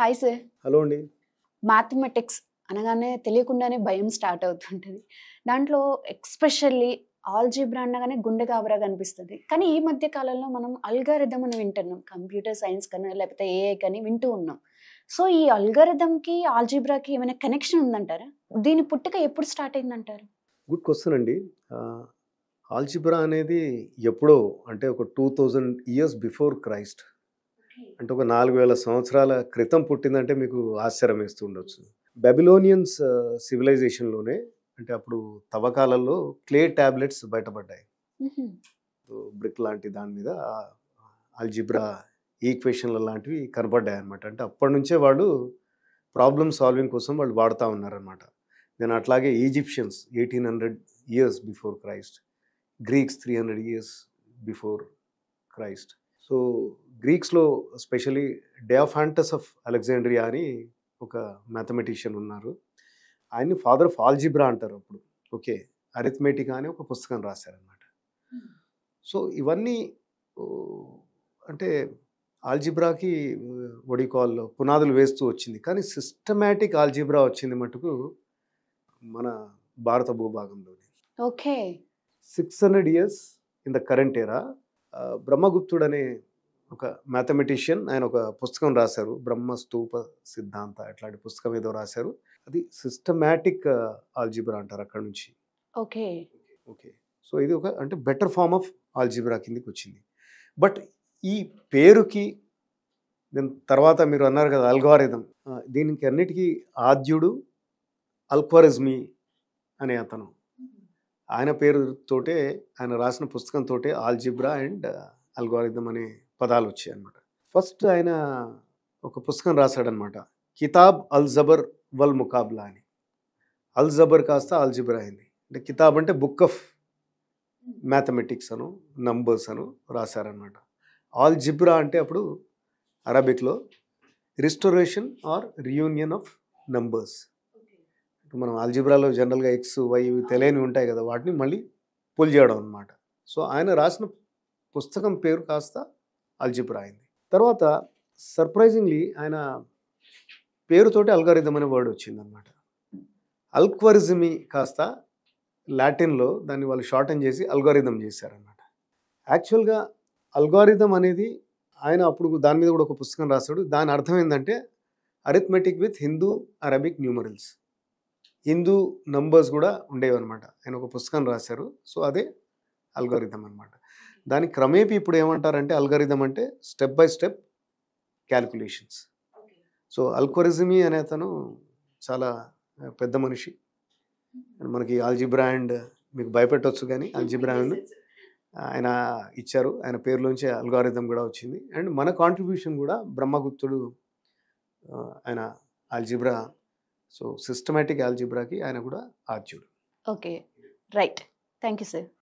Hi sir. Hello అండి. Mathematics అనగానే తెలియకుండానే భయం స్టార్ట్ అవుతుంటది. దాంట్లో ఎక్స్‌పెషల్లీ ఆల్జీబ్రా అనగానే గుండె గాబరాగా అనిపిస్తది. కానీ ఈ మధ్య కాలంలో మనం అల్గారిథం అని వింటున్నాం. కంప్యూటర్ సైన్స్ కనో లేకపోతే ఏఐ కని వింటూ ఉన్నాం. సో, ఈ అల్గారిథంకి, ఆల్జీబ్రాకి ఏమైనా కనెక్షన్ ఉందంటారా? దీని పుట్టుక ఎప్పుడు స్టార్ట్ అయిందంటారు? గుడ్ క్వెషన్ అండి. ఆల్జీబ్రా అనేది ఎప్పుడో అంటే ఒక 2000 ఇయర్స్ బిఫోర్ క్రైస్ట్, అంటే ఒక 4000 సంవత్సరాల క్రితం పుట్టిందంటే మీకు ఆశ్చర్యం వేస్తూ ఉండొచ్చు. బెబిలోనియన్స్ సివిలైజేషన్‌లోనే, అంటే అప్పుడు తవ్వకాలలో క్లే టాబ్లెట్స్ బయటపడ్డాయి. హుహు. బ్రిక్ లాంటి దాని మీద ఆల్జీబ్రా ఈక్వేషన్‌ల లాంటివి కనపడ్డాయన్నమాట. అంటే అప్పటినుంచే వాళ్ళు ప్రాబ్లమ్ సాల్వింగ్ కోసం వాళ్ళు వాడుతూ ఉన్నారన్నమాట. దెన్ అట్లాగే Egyptians 1800 years before Christ, Greeks 300 years before Christ. So గ్రీక్స్లో స్పెషలీ డయాఫాంటస్ ఆఫ్ అలెగ్జాండ్రియా అని ఒక మ్యాథమెటిషియన్ ఉన్నారు. ఆయన్ని ఫాదర్ ఆఫ్ ఆల్జీబ్రా అంటారు అప్పుడు. ఓకే, అరిథమెటికా అని ఒక పుస్తకం రాశారనమాట. సో ఇవన్నీ అంటే ఆల్జీబ్రాకి ఒడికాల్ పునాదులు వేస్తూ వచ్చింది. కానీ సిస్టమాటిక్ ఆల్జీబ్రా వచ్చింది మటుకు మన భారత భూభాగంలోనే. Okay. 600 years in the current era. బ్రహ్మగుప్తుడు అనే ఒక మ్యాథమెటిషియన్, ఆయన ఒక పుస్తకం రాశారు, బ్రహ్మస్తూప సిద్ధాంత అట్లాంటి పుస్తకం ఏదో రాశారు. అది సిస్టమాటిక్ ఆల్జీబ్రా అంటారు అక్కడ నుంచి. ఓకే. ఓకే. సో ఇది ఒక అంటే బెటర్ ఫార్మ్ ఆఫ్ ఆల్జీబ్రా కిందకి వచ్చింది. బట్ ఈ పేరుకి దీని తర్వాత మీరు అన్నారు కదా అల్గారిథం, దీనికి అన్నిటికీ ఆద్యుడు అల్ఖ్వారిజ్మీ అనే అతను. ఆయన పేరుతోటే, ఆయన రాసిన పుస్తకంతోటే ఆల్జీబ్రా అండ్ అల్గారిథం అనే పదాలు వచ్చాయి అన్నమాట. ఫస్ట్ ఆయన ఒక పుస్తకం రాశాడనమాట, కితాబ్ అల్ జబర్ వల్ ముకాబ్లా అని. అల్ జబర్ కాస్త ఆల్జీబ్రా అయింది. అంటే కితాబ్ అంటే బుక్ ఆఫ్ మ్యాథమెటిక్స్ అను నంబర్స్ అను రాశారనమాట. ఆల్జిబ్రా అంటే అప్పుడు అరబిక్లో restoration or reunion of numbers. మనం ఆల్జిబ్రాలో జనరల్గా ఎక్స్ వై తెలియని ఉంటాయి కదా, వాటిని మళ్ళీ పుల్ చేయడం అనమాట. సో ఆయన రాసిన పుస్తకం పేరు కాస్త ఆల్జిబ్రా అయింది. తర్వాత సర్ప్రైజింగ్లీ ఆయన పేరుతోటి అల్గారిథం అనే వర్డ్ వచ్చిందనమాట. అల్ఖ్వారిజ్మీ కాస్త లాటిన్లో దాన్ని వాళ్ళు షార్టన్ చేసి అల్గారిథం చేశారనమాట. యాక్చువల్గా అల్గారిథం అనేది ఆయన అప్పుడు దాని మీద కూడా ఒక పుస్తకం రాశాడు. దాని అర్థం ఏంటంటే arithmetic with Hindu Arabic numerals. Hindu numbers కూడా ఉండేవి అనమాట. ఆయన ఒక పుస్తకం రాశారు. సో అదే అల్గారిథం అనమాట. దాని క్రమేపీ ఇప్పుడు ఏమంటారంటే అల్గారిథం అంటే step by step calculations. So Al Khwarizmi అనే అతను చాలా పెద్ద మనిషి. మనకి ఆల్జీబ్రా అండ్ మీకు భయపెట్టవచ్చు, కానీ ఆల్జీబ్రా అండ్ ఆయన ఇచ్చారు. ఆయన పేరులోంచి అల్గారిథం కూడా వచ్చింది. అండ్ మన కాంట్రిబ్యూషన్ కూడా బ్రహ్మగుప్తుడు, ఆయన ఆల్జీబ్రా, సో సిస్టమాటిక్ ఆల్జీబ్రాకి ఆయన కూడా ఆద్యుడు. Okay. Right. Thank you sir.